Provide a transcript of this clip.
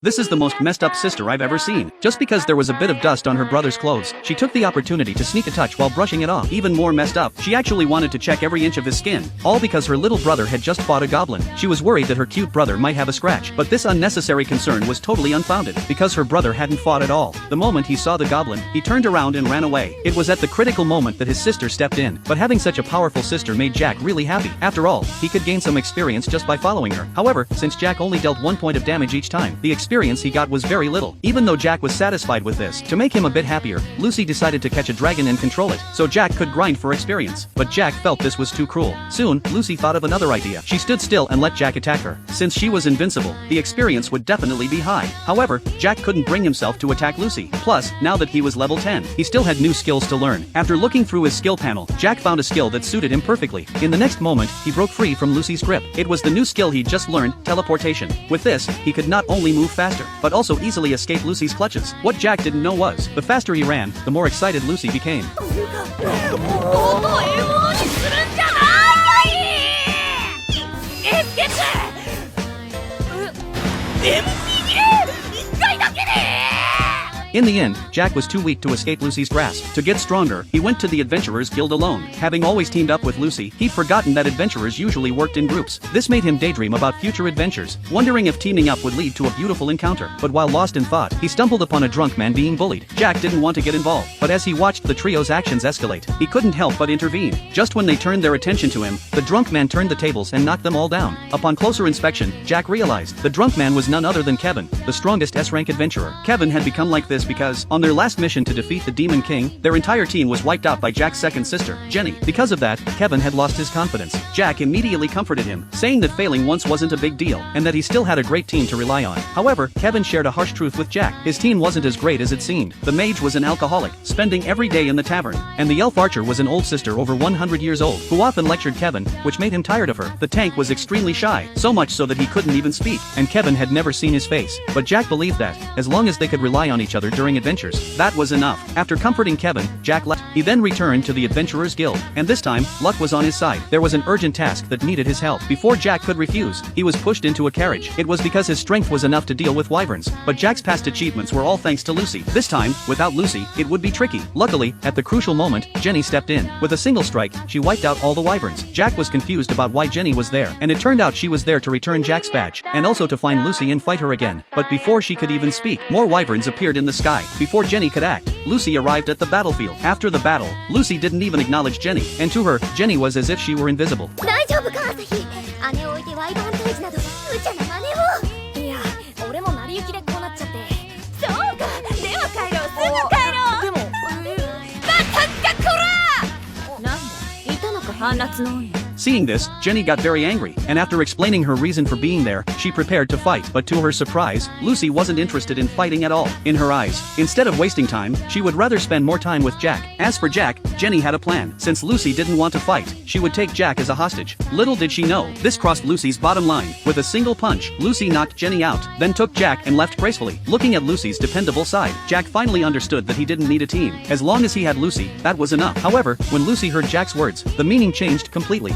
This is the most messed up sister I've ever seen. Just because there was a bit of dust on her brother's clothes, she took the opportunity to sneak a touch while brushing it off. Even more messed up, she actually wanted to check every inch of his skin. All because her little brother had just fought a goblin. She was worried that her cute brother might have a scratch. But this unnecessary concern was totally unfounded, because her brother hadn't fought at all. The moment he saw the goblin, he turned around and ran away. It was at the critical moment that his sister stepped in. But having such a powerful sister made Jack really happy. After all, he could gain some experience just by following her. However, since Jack only dealt 1 point of damage each time, the experience he got was very little. Even though Jack was satisfied with this, to make him a bit happier, Lucy decided to catch a dragon and control it, so Jack could grind for experience. But Jack felt this was too cruel. Soon, Lucy thought of another idea. She stood still and let Jack attack her. Since she was invincible, the experience would definitely be high. However, Jack couldn't bring himself to attack Lucy. Plus, now that he was level 10, he still had new skills to learn. After looking through his skill panel, Jack found a skill that suited him perfectly. In the next moment, he broke free from Lucy's grip. It was the new skill he'd just learned, teleportation. With this, he could not only move faster, but also easily escape Lucy's clutches. What Jack didn't know was, the faster he ran, the more excited Lucy became. In the end, Jack was too weak to escape Lucy's grasp. To get stronger, he went to the Adventurers Guild alone. Having always teamed up with Lucy, he'd forgotten that adventurers usually worked in groups. This made him daydream about future adventures, wondering if teaming up would lead to a beautiful encounter. But while lost in thought, he stumbled upon a drunk man being bullied. Jack didn't want to get involved, but as he watched the trio's actions escalate, he couldn't help but intervene. Just when they turned their attention to him, the drunk man turned the tables and knocked them all down. Upon closer inspection, Jack realized the drunk man was none other than Kevin, the strongest S-rank adventurer. Kevin had become like this because, on their last mission to defeat the Demon King, their entire team was wiped out by Jack's second sister, Jenny. Because of that, Kevin had lost his confidence. Jack immediately comforted him, saying that failing once wasn't a big deal, and that he still had a great team to rely on. However, Kevin shared a harsh truth with Jack. His team wasn't as great as it seemed. The mage was an alcoholic, spending every day in the tavern, and the elf archer was an old sister over 100 years old, who often lectured Kevin, which made him tired of her. The tank was extremely shy, so much so that he couldn't even speak, and Kevin had never seen his face. But Jack believed that, as long as they could rely on each other during adventures, that was enough. After comforting Kevin, Jack left. He then returned to the Adventurers Guild, and this time, luck was on his side. There was an urgent task that needed his help. Before Jack could refuse, he was pushed into a carriage. It was because his strength was enough to deal with wyverns, but Jack's past achievements were all thanks to Lucy. This time, without Lucy, it would be tricky. Luckily, at the crucial moment, Jenny stepped in. With a single strike, she wiped out all the wyverns. Jack was confused about why Jenny was there, and it turned out she was there to return Jack's badge, and also to find Lucy and fight her again. But before she could even speak, more wyverns appeared in the sky. Before Jenny could act, Lucy arrived at the battlefield. After the battle, Lucy didn't even acknowledge Jenny, and to her, Jenny was as if she were invisible. Seeing this, Jenny got very angry, and after explaining her reason for being there, she prepared to fight. But to her surprise, Lucy wasn't interested in fighting at all. In her eyes, instead of wasting time, she would rather spend more time with Jack. As for Jack, Jenny had a plan. Since Lucy didn't want to fight, she would take Jack as a hostage. Little did she know, this crossed Lucy's bottom line. With a single punch, Lucy knocked Jenny out, then took Jack and left gracefully. Looking at Lucy's dependable side, Jack finally understood that he didn't need a team. As long as he had Lucy, that was enough. However, when Lucy heard Jack's words, the meaning changed completely.